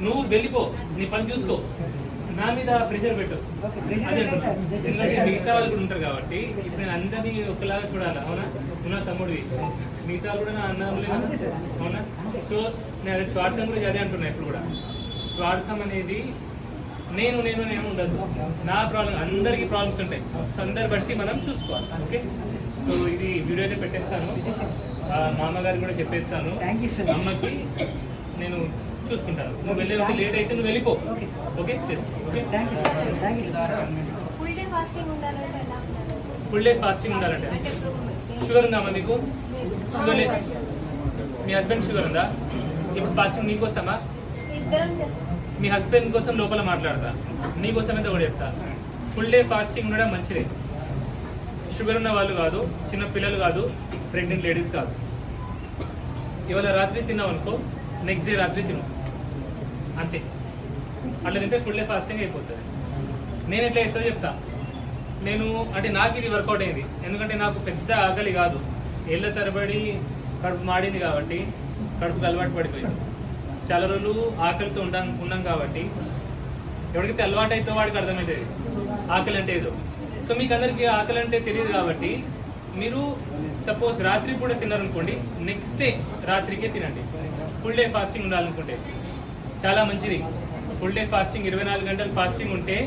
నువ్వు వెళ్ళిపో నీ పని చూసుకో నా మీద ప్రెషర్ పెట్టు అదే ఎందుకంటే మిగతా వాళ్ళు కూడా ఉంటారు కాబట్టి ఇప్పుడు నేను అందరినీ ఒకలాగా చూడాలి అవునా నువ్వు నా తమ్ముడివి మిగతా వాళ్ళు కూడా నా అన్నదమ్ములే కదా అవునా సో నేను అదే స్వార్థం గురించి అదే అంటున్నా ఇప్పుడు కూడా స్వార్థం అనేది నేను ఉండదు నా ప్రాబ్లం అందరికీ ప్రాబ్లమ్స్ ఉంటాయి సో అందరు బట్టి మనం చూసుకోవాలి ఓకే సో ఇది వీడియో అయితే పెట్టేస్తాను మామగారికి కూడా చెప్పేస్తాను అమ్మకి నేను చూసుకుంటాను నువ్వు వెళ్ళే లేట్ అయితే నువ్వు వెళ్ళిపో okay okay full day fasting ఉండాలంటే షుగర్ ఉందా అమ్మా మీకు షుగర్ లేదు మీ హస్బెండ్ షుగర్ ఉందా ఇప్పుడు ఫాస్టింగ్ నీకోసమా మీ హస్బెండ్ కోసం లోపల మాట్లాడతా నీకోసం అయితే కూడా చెప్తా ఫుల్ డే ఫాస్టింగ్ ఉండడం మంచిదే షుగర్ ఉన్న వాళ్ళు కాదు చిన్న పిల్లలు కాదు ప్రెగ్నెంట్ లేడీస్ కాదు ఇవాళ రాత్రి తిన్నావు అనుకో నెక్స్ట్ డే రాత్రి తిను అంతే అట్లా తింటే ఫుల్ డే ఫాస్టింగ్ అయిపోతుంది నేను ఎట్లా చేస్తా చెప్తా నేను అంటే నాకు ఇది వర్కౌట్ అయింది ఎందుకంటే నాకు పెద్ద ఆకలి కాదు ఏళ్ళ తరబడి కడుపు మాడింది కాబట్టి కడుపుకి అలవాటు పడిపోయింది చాలా రోజులు ఆకలితో ఉన్నాం కాబట్టి ఎవరికైతే అలవాటు అయితే వాడికి అర్థమవుతుంది ఆకలి అంటే ఏదో సో మీకు అందరికీ ఆకలి అంటే తెలియదు కాబట్టి మీరు సపోజ్ రాత్రి పూట తిన్నారనుకోండి నెక్స్ట్ డే రాత్రికే తినండి ఫుల్ డే ఫాస్టింగ్ ఉండాలనుకుంటే చాలా మంచిది ఫుల్ డే ఫాస్టింగ్ 24 గంటలు ఫాస్టింగ్ ఉంటే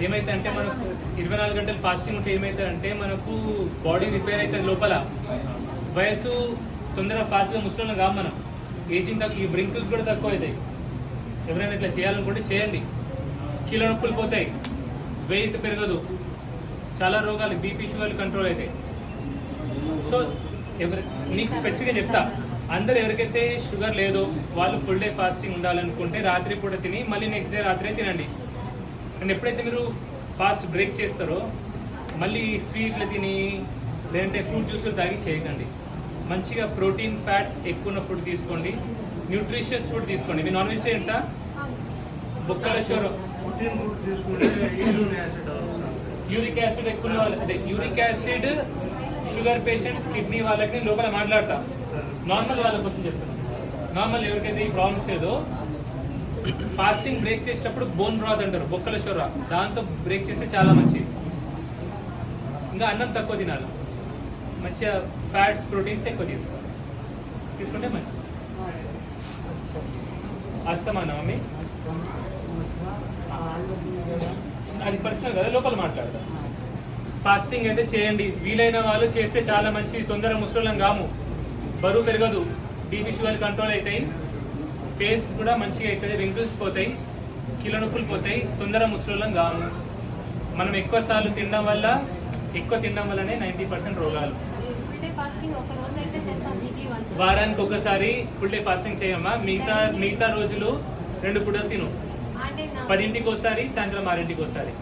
ఏమైతే అంటే మనకు 24 గంటలు ఫాస్టింగ్ ఉంటే ఏమవుతుందంటే మనకు బాడీ రిపేర్ అవుతుంది లోపల వయసు తొందరగా ఫాస్ట్గా ముసలిలో కాదు మనం ఏజింగ్ తక్కువ ఈ బ్రింకిల్స్ కూడా తక్కువ అవుతాయి ఎవరైనా ఇట్లా చేయాలనుకుంటే చేయండి కీళ్ళ నొప్పులు పోతాయి వెయిట్ పెరగదు చాలా రోగాలు బీపీ షుగర్లు కంట్రోల్ అవుతాయి సో నీకు స్పెసిఫిక్గా చెప్తా అందరు ఎవరికైతే షుగర్ లేదో వాళ్ళు ఫుల్ డే ఫాస్టింగ్ ఉండాలనుకుంటే రాత్రి పూట తిని మళ్ళీ నెక్స్ట్ డే రాత్రే తినండి అండ్ ఎప్పుడైతే మీరు ఫాస్ట్ బ్రేక్ చేస్తారో మళ్ళీ స్వీట్లు తిని లేదంటే ఫ్రూట్ జ్యూస్లు తాగి చేయకండి మంచిగా ప్రోటీన్ ఫ్యాట్ ఎక్కువ ఉన్న ఫుడ్ తీసుకోండి న్యూట్రిషియస్ ఫుడ్ తీసుకోండి మీరు నాన్ వెజిటేరియన్సా బొక్కల షోర్ యూరిక్ యాసిడ్ ఎక్కువ ఉన్న వాళ్ళు అదే uric acid sugar patients kidney వాళ్ళకి లోపల మాట్లాడతా నార్మల్ వాళ్ళ కోసం చెప్తాను నార్మల్ ఎవరికైతే ఈ ప్రాబ్లమ్స్ లేదో ఫాస్టింగ్ బ్రేక్ చేసేటప్పుడు బోన్ బ్రాత్ అంటారు బొక్కల షోర దాంతో బ్రేక్ చేస్తే చాలా మంచిది ఇంకా అన్నం తక్కువ తినాలి మంచిగా ఫ్యాట్స్ ప్రోటీన్స్ ఎక్కువ తీసుకోవాలి తీసుకుంటే మంచిది అస్తమానా మమ్మీ అది పర్సనల్ కదా లోపల మాట్లాడతాం ఫాస్టింగ్ అయితే చేయండి వీలైన వాళ్ళు చేస్తే చాలా మంచిది తొందరగా ముసలిం కాము బరువు పెరగదు బీపీ షుగర్ కంట్రోల్ అవుతాయి ఫేస్ కూడా మంచిగా అవుతుంది రింకిల్స్ పోతాయి కీళ్ళ నొప్పులు పోతాయి తొందరగా ముసలిం కాము మనం ఎక్కువ సార్లు తినడం వల్లనే 90% రోగాలు వారానికి ఒకసారి ఫుల్ డే ఫాస్టింగ్ చేయమ్మా మిగతా రోజులు 2 పూటలు తిను 10ంటికి ఒకసారి సాయంత్రం 6ంటికి ఒకసారి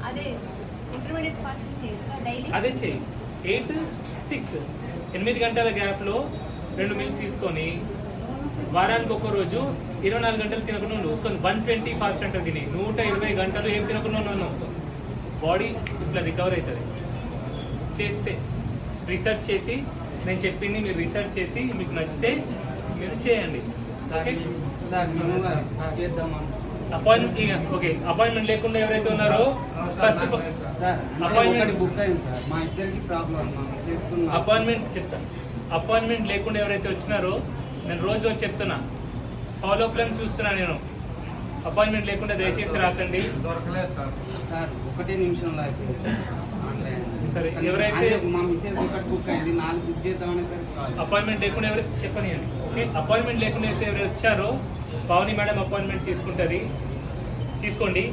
అదే చేయి 8 గంటల గ్యాప్లో 2 మీల్స్ తీసుకొని వారానికి ఒక రోజు 24 గంటలు తినకుండా నువ్వు సో 120 ఫాస్ట్ అంటే తిని 120 గంటలు ఏం తినకుండా ఉన్నావు బాడీ ఇట్లా రికవర్ అవుతుంది చేస్తే రీసెర్చ్ చేసి నేను చెప్పింది మీరు రీసెర్చ్ చేసి మీకు నచ్చితే మీరు చేయండి అపాయింట్మెంట్ లేకుండా ఎవరైతే ఉన్నారో ఫస్ట్ అపాయింట్మెంట్ చెప్తాను అపాయింట్మెంట్ లేకుండా ఎవరైతే వచ్చినారో నేను రోజు వచ్చి చెప్తున్నా ఫాలో అప్లను చూస్తున్నా నేను అపాయింట్మెంట్ లేకుండా దయచేసి రాకండి ఒకటే నిమిషంలో సరే ఎవరైతే మా మిస్సెస్ ఒకటి బుక్ అయింది 4 బుక్ చేద్దామని అపాయింట్మెంట్ లేకుండా ఎవరు చెప్పనియండి ఓకే అపాయింట్మెంట్ లేకుండా అయితే ఎవరు వచ్చారో పావని మేడం అపాయింట్మెంట్ తీసుకోండి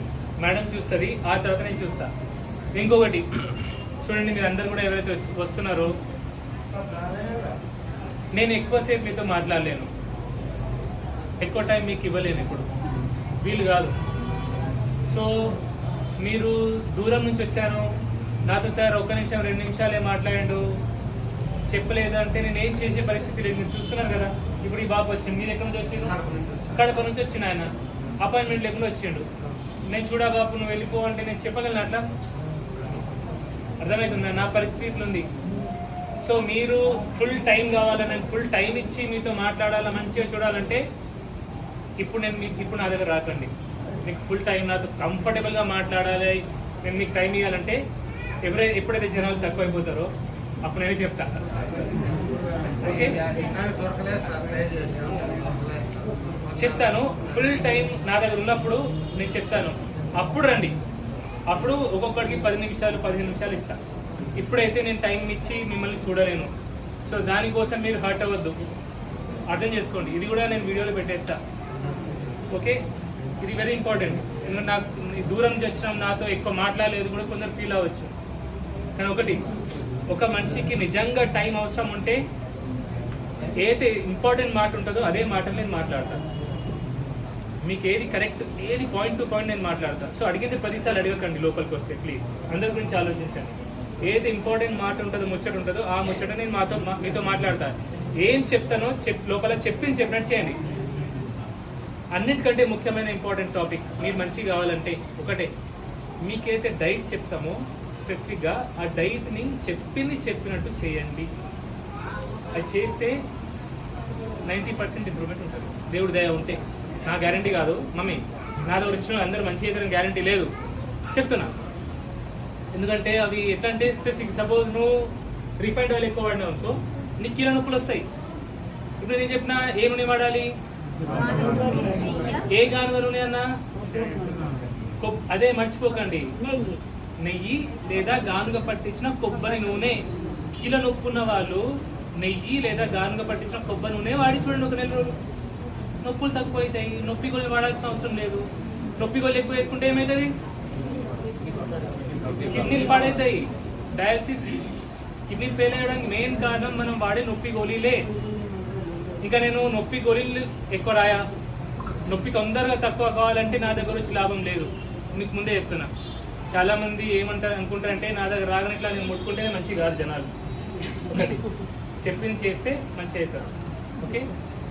మేడం చూస్తుంది ఆ తర్వాత నేను చూస్తా ఇంకొకటి చూడండి మీరు అందరు కూడా ఎవరైతే వస్తున్నారో నేను ఎక్కువసేపు మీతో మాట్లాడలేను ఎక్కువ టైం మీకు ఇవ్వలేను ఇప్పుడు వీలు కాదు సో మీరు దూరం నుంచి వచ్చాను నాతో సార్ 1 నిమిషం 2 నిమిషాలే మాట్లాడండు చెప్పలేదు అంటే నేను ఏం చేసే పరిస్థితి లేదు మీరు చూస్తున్నారు కదా ఇప్పుడు ఈ బాబు వచ్చింది మీరు ఎక్కడి నుంచి వచ్చారు కడప నుంచి వచ్చిన ఆయన అపాయింట్మెంట్ లేకుండా వచ్చిండు. నేను చూడా బాబు నువ్వు వెళ్ళిపో అంటే నేను చెప్పగలను అట్లా? అర్థమవుతుందా? నా పరిస్థితి ఇట్లుంది. సో మీరు ఫుల్ టైం కావాలని, నేను ఫుల్ టైం ఇచ్చి మీతో మాట్లాడాలా, మంచిగా చూడాలంటే ఇప్పుడు నా దగ్గర రాకండి. మీకు ఫుల్ టైం నాతో కంఫర్టబుల్గా మాట్లాడాలి, నేను మీకు టైం ఇవ్వాలంటే ఎప్పుడైతే జనాలు తక్కువైపోతారో అప్పుడు నేనే చెప్తాను. ఓకే, చెప్తాను. ఫుల్ టైం నా దగ్గర ఉన్నప్పుడు నేను చెప్తాను, అప్పుడు రండి. అప్పుడు ఒక్కొక్కడికి 10 నిమిషాలు 15 నిమిషాలు ఇస్తాను. ఇప్పుడైతే నేను టైం ఇచ్చి మిమ్మల్ని చూడలేను. సో దానికోసం మీరు హర్ట్ అవ్వద్దు, అర్థం చేసుకోండి. ఇది కూడా నేను వీడియోలో పెట్టేస్తా. ఓకే, ఇది వెరీ ఇంపార్టెంట్. ఎందుకంటే నాకు దూరం నుంచి వచ్చినాం, నాతో ఎక్కువ మాట్లాడలేదు కూడా కొందరు ఫీల్ అవ్వచ్చు. కానీ ఒక మనిషికి నిజంగా టైం అవసరం ఉంటే ఏదైతే ఇంపార్టెంట్ మాట ఉంటుందో అదే మాటలు నేను మాట్లాడతాను. మీకు ఏది కరెక్ట్, ఏది పాయింట్ టు పాయింట్ నేను మాట్లాడతాను. సో అడిగితే 10 సార్లు అడగకండి లోపలికి వస్తే, ప్లీజ్. అందరి గురించి ఆలోచించండి. ఏది ఇంపార్టెంట్ మాట ఉంటుందో, ముచ్చట ఉంటుందో ఆ ముచ్చట నేను మీతో మాట్లాడతాను. ఏం చెప్తానో లోపల చెప్పినట్టు చేయండి. అన్నిటికంటే ముఖ్యమైన ఇంపార్టెంట్ టాపిక్, మీరు మంచిగా కావాలంటే ఒకటే, మీకైతే డైట్ చెప్తామో స్పెసిఫిక్గా ఆ డైట్ని చెప్పినట్టు చేయండి. అది చేస్తే 90% ఇంప్రూవ్మెంట్ ఉంటుంది, దేవుడి దయ ఉంటే. నా గ్యారంటీ కాదు మమ్మీ, నా దగ్గర వచ్చిన అందరూ మంచి అయితే గ్యారంటీ లేదు, చెప్తున్నా. ఎందుకంటే అవి ఎట్లా అంటే స్పెసిఫిక్. సపోజ్ నువ్వు రిఫైండ్ ఆయిల్ ఎక్కువ వాడినావు అనుకో, నీకు కీళ్ళ నొప్పులు వస్తాయి. ఇప్పుడు నేను చెప్పినా ఏ నూనె వాడాలి? ఏ గానుగ నూనె అన్నా? అదే మర్చిపోకండి, నెయ్యి లేదా గానుగ పట్టించిన కొబ్బరి నూనె. కీళ్ళ నొప్పి ఉన్న వాళ్ళు నెయ్యి లేదా గానుగ పట్టించిన కొబ్బరి నూనె వాడి చూడండి 1 నెల రోజులు, నొప్పులు తక్కువ అవుతాయి. నొప్పి గోళీలు వాడాల్సిన అవసరం లేదు. నొప్పి గోళీలు ఎక్కువ వేసుకుంటే ఏమవుతుంది? కిడ్నీలు పాడవుతాయి. డయాలసిస్, కిడ్నీ ఫెయిల్ అయ్యడానికి మెయిన్ కారణం మనం వాడే నొప్పి గోళీలే. ఇంకా నేను నొప్పి గోళీలు ఎక్కువ రాయా, నొప్పి తొందరగా తక్కువ కావాలంటే నా దగ్గర వచ్చి లాభం లేదు, మీకు ముందే చెప్తున్నా. చాలామంది అనుకుంటారంటే నా దగ్గర రాగానే ఇట్లా నేను ముట్టుకుంటేనే మంచి కాదు జనాలు. ఒకటి చెప్పింది చేస్తే మంచి అవుతారు. ఓకే,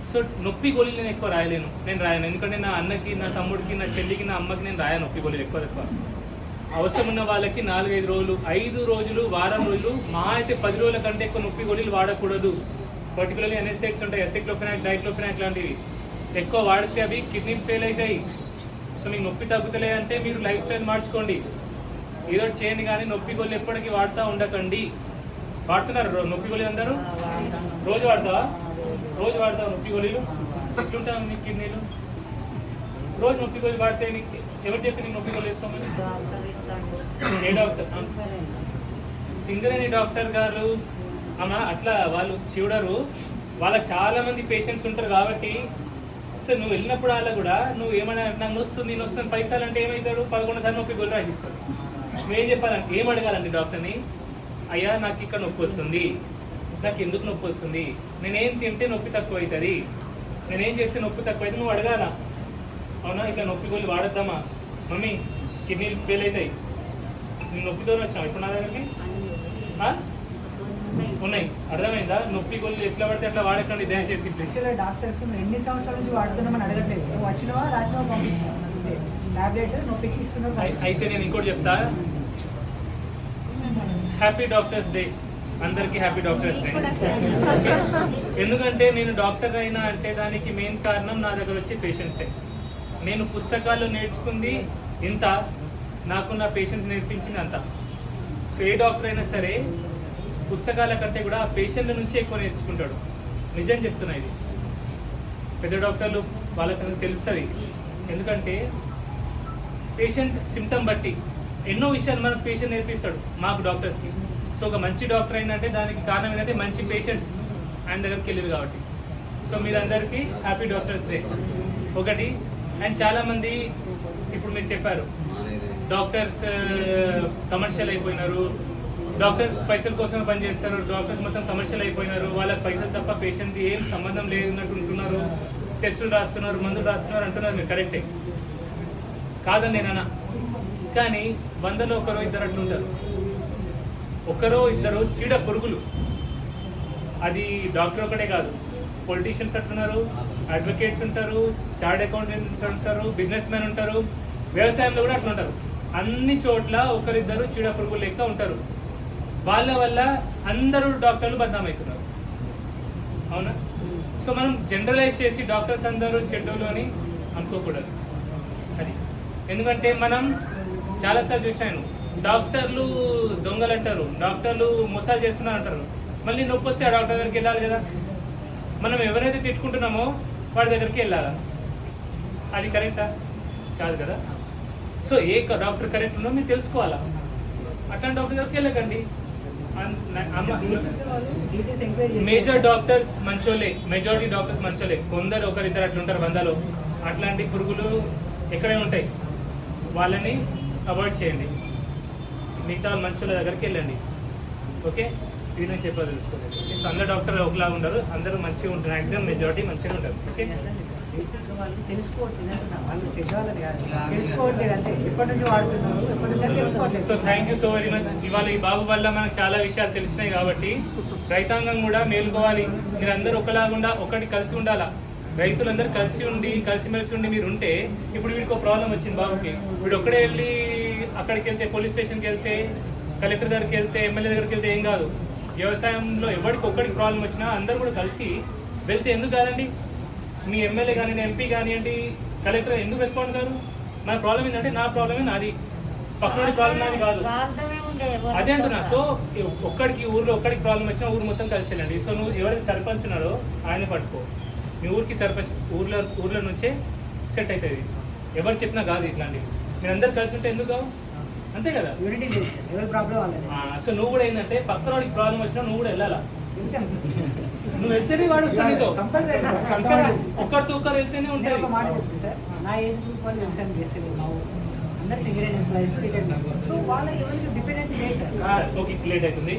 సో నొప్పి గోళీలు నేను ఎక్కువ రాయలేను, నేను రాయను. ఎందుకంటే నా అన్నకి, నా తమ్ముడికి, నా చెల్లికి, నా అమ్మకి నేను రాయను నొప్పి గోళీలు ఎక్కువ. అవసరం ఉన్న వాళ్ళకి 4-5 రోజులు, 5 రోజులు, వారం రోజులు, మా అయితే 10 రోజుల కంటే ఎక్కువ నొప్పి గోళీలు వాడకూడదు. పర్టికులర్లీ ఎన్ఎస్ఎక్స్ ఉంటాయి, ఎసిక్లోఫెనాక్, డైక్లోఫెనాక్ లాంటివి ఎక్కువ వాడితే అవి కిడ్నీ ఫెయిల్ అవుతాయి. సో మీకు నొప్పి తగ్గుతలే అంటే మీరు లైఫ్ స్టైల్ మార్చుకోండి, ఏదో చేయండి. కానీ నొప్పి గోళీలు ఎప్పటికీ వాడుతూ ఉండకండి. వాడుతున్నారు నొప్పి గోళీలు అందరూ? రోజు వాడతావా? రోజు వాడతావా నొప్పి గోళీలు? ఎట్లుంటావు మీకు కిడ్నీలు? రోజు నొప్పి గోళీలు వాడితే నీకు ఎవరు చెప్పి నీకు నొప్పి గోళీలు వేసుకోమని? ఏ డాక్టర్? సింగరేణి డాక్టర్ గారు అమ్మ అట్లా వాళ్ళు చూడరు. వాళ్ళకి చాలా మంది పేషెంట్స్ ఉంటారు కాబట్టి. సో నువ్వు వెళ్ళినప్పుడు వాళ్ళ కూడా నువ్వు ఏమైనా నాకు నొస్తుంది పైసలు అంటే ఏమవుతాడు? 11 సార్లు నొప్పి గోళీలు రాసిస్తాడు. నువ్వేం చెప్పాలంటే, ఏం అడగాలండి డాక్టర్ని? అయ్యా నాకు ఇక్కడ నొప్పి వస్తుంది, నాకు ఎందుకు నొప్పి వస్తుంది, నేనేం తింటే నొప్పి తక్కువ అవుతుంది, నేనేం చేస్తే నొప్పి తక్కువ అవుతుంది, నువ్వు అడగాల. అవునా, ఇట్లా నొప్పి గోళీలు వాడద్దామా మమ్మీ, కిడ్నీలు ఫెయిల్ అవుతాయి, నేను నొప్పితో వచ్చాను ఇప్పుడు నా దగ్గరికి ఉన్నాయి. అర్థమైందా? నొప్పి గోళీలు ఎట్లా పడితే అట్లా వాడకండి దయచేసి. యాక్చువల్గా డాక్టర్స్ ఎన్ని సంవత్సరాల నుంచి వాడుతున్నామని అడగట్లేదు, నువ్వు వచ్చినవా రాసినవా పంపిస్తున్నావు టాబ్లెట్ నొప్పికి ఇస్తున్నావు. అయితే నేను ఇంకోటి చెప్తా, హ్యాపీ డాక్టర్స్ డే అందరికీ, హ్యాపీ డాక్టర్స్ డే. ఎందుకంటే నేను డాక్టర్ అయినా అంటే దానికి మెయిన్ కారణం నా దగ్గర వచ్చే పేషెంట్సే. నేను పుస్తకాల్లో నేర్చుకుంది ఇంత, నాకు నా పేషెంట్స్ నేర్పించింది అంత. సో ఏ డాక్టర్ అయినా సరే పుస్తకాల కంటే కూడా ఆ పేషెంట్ల నుంచి ఎక్కువ నేర్చుకుంటాడు. నిజం చెప్తున్నా, ఇది పెద్ద డాక్టర్లు వాళ్ళకి తెలుస్తుంది. ఎందుకంటే పేషెంట్ సిమ్టమ్ బట్టి ఎన్నో విషయాలు మనకు పేషెంట్ నేర్పిస్తాడు మాకు డాక్టర్స్కి. సో ఒక మంచి డాక్టర్ అయినంటే దానికి కారణం ఏంటంటే మంచి పేషెంట్స్ ఆయన దగ్గరికి వెళ్ళారు కాబట్టి. సో మీరందరికీ హ్యాపీ డాక్టర్స్ డే ఒకటి. అండ్ చాలామంది ఇప్పుడు మీరు చెప్పారు డాక్టర్స్ కమర్షియల్ అయిపోయినారు, డాక్టర్స్ పైసల కోసమే పనిచేస్తారు, డాక్టర్స్ మొత్తం కమర్షియల్ అయిపోయినారు, వాళ్ళకి పైసలు తప్ప పేషెంట్ ఏం సంబంధం లేదన్నట్టు ఉంటున్నారు, టెస్టులు రాస్తున్నారు, మందులు రాస్తున్నారు అంటున్నారు. మీరు కరెక్టే, కాదని నేనన్నా. కానీ 100లో 1-2 అట్లుంటారు, 1-2 చీడ పురుగులు. అది డాక్టర్ ఒకటే కాదు, పొలిటీషియన్స్ అట్లున్నారు, అడ్వకేట్స్ ఉంటారు, చార్ట్ అకౌంటెంట్స్ ఉంటారు, బిజినెస్ మ్యాన్ ఉంటారు, వ్యవసాయంలో కూడా అట్లా ఉంటారు. అన్ని చోట్ల ఒకరిద్దరు చీడ పురుగులు లెక్క ఉంటారు. వాళ్ళ వల్ల అందరూ డాక్టర్లు బద్నామవుతున్నారు. అవునా? సో మనం జనరలైజ్ చేసి డాక్టర్స్ అందరూ చెడ్డోళ్ళు అని అనుకోకూడదు. అది ఎందుకంటే మనం చాలాసార్లు చూశాను, డాక్టర్లు దొంగలు అంటారు, డాక్టర్లు మోసాలు చేస్తున్నారు అంటారు. మళ్ళీ నొప్పి వస్తే ఆ డాక్టర్ దగ్గరికి వెళ్ళాలి కదా. మనం ఎవరైతే తిట్టుకుంటున్నామో వాడి దగ్గరికి వెళ్ళాలా? అది కరెక్టా? కాదు కదా. సో ఏ డాక్టర్ కరెక్ట్ ఉన్నో మీరు తెలుసుకోవాలా. అట్లాంటి డాక్టర్ దగ్గరికి వెళ్ళకండి. మేజర్ డాక్టర్స్ మంచోలే, మెజారిటీ డాక్టర్స్ మంచోలే. కొందరు ఒకరిద్దరు అట్లుంటారు 100లో. అట్లాంటి పురుగులు ఎక్కడే ఉంటాయి, వాళ్ళని అవాయిడ్ చేయండి. మిగతా వాళ్ళు మంచోళ్ళ దగ్గరికి వెళ్ళండి. ఓకే, ఇది నేను చెప్పదలుచుకోలేదు. సో అందరు డాక్టర్లు ఒకలా ఉండరు, అందరూ మంచిగా ఉంటారు. మ్యాక్సిమం మెజారిటీ మంచిగా ఉంటారు. ఓకే, తెలుసుకోవట్లేదు అంటున్నా, వాళ్ళు చెడ్డవాళ్ళని కాదు, తెలుసుకోవట్లేదు అంతే. ఎప్పటి నుంచి వాడుతున్నారు, ఎప్పటి నుంచి తెలుసుకోవట్లేదు. So thank you so very much. ఇవాళ ఈ బాబు వల్ల మనకు చాలా విషయాలు తెలిసినాయి కాబట్టి రైతాంగం కూడా మేలుకోవాలి. మీరు అందరూ ఒకలాగుండా ఒకటి కలిసి ఉండాలా. రైతులందరూ కలిసి ఉండి కలిసిమెలిసి ఉండి మీరు ఉంటే, ఇప్పుడు వీడికి ఒక ప్రాబ్లం వచ్చింది బాబుకి, వీడు ఒక్కడే వెళ్ళి అక్కడికి వెళ్తే, పోలీస్ స్టేషన్కి వెళ్తే, కలెక్టర్ దగ్గరికి వెళ్తే, ఎమ్మెల్యే దగ్గరికి వెళ్తే ఏం కాదు. వ్యవసాయంలో ఎవరికి ఒక్కడికి ప్రాబ్లం వచ్చినా అందరూ కూడా కలిసి వెళ్తే ఎందుకు కాదండి? మీ ఎమ్మెల్యే కానివ్వండి, ఎంపీ కానివ్వండి, కలెక్టర్ ఎందుకు రెస్పాండ్ కాదు? నా ప్రాబ్లం ఏంటంటే నా ప్రాబ్లమే నాది, పక్కనోడి ప్రాబ్లం నాది కాదు. అదే అంటున్నా. సో ఒక్కడికి ఊర్లో ఒక్కడికి ప్రాబ్లం వచ్చినా ఊరు మొత్తం కలిసి వెళ్ళండి. సో నువ్వు ఎవరైతే సర్పంచ్ ఉన్నాడో ఆయన పట్టుకో. మీ ఊరికి సర్పంచ్ ఊర్లో నుంచే సెట్ అవుతుంది. ఎవరు చెప్పినా కాదు ఇట్లాంటివి. మీరు అందరు కలిసి ఉంటే ఎందుకు కావు? అంతే కదా. యూనిటీ తెలుసు, ఎవరి ప్రాబ్లం వాళ్ళది. సో నువ్వు కూడా ఏంటంటే పక్కనోడికి ప్రాబ్లం వచ్చినా నువ్వు కూడా వెళ్ళాలా. నువ్వు వెళ్తేనే వాడు వస్తాడు నీతో. ఒక్కరితో ఒక్కరు వెళ్తేనే ఉంటాయి. ఒక మాట చెప్తే సార్, నా ఏజ్ గ్రూప్ వాళ్ళు వ్యవసాయం చేస్తారు, మా ఊరు అందరు సింగరేజ్ ఎంప్లాయీస్, రిటైర్డ్. సో వాళ్ళకి ఎవరికి డిపెండెన్స్ లేదు సార్. ఓకే, లేట్ అవుతుంది.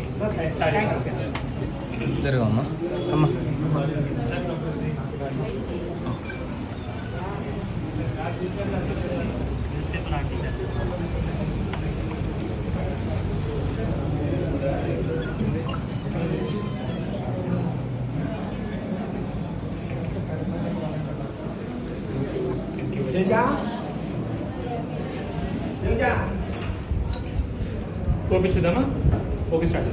జరగమ్మా అమ్మా. ఓపీ చూద్దామా? OP start.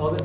ఆగస్ట్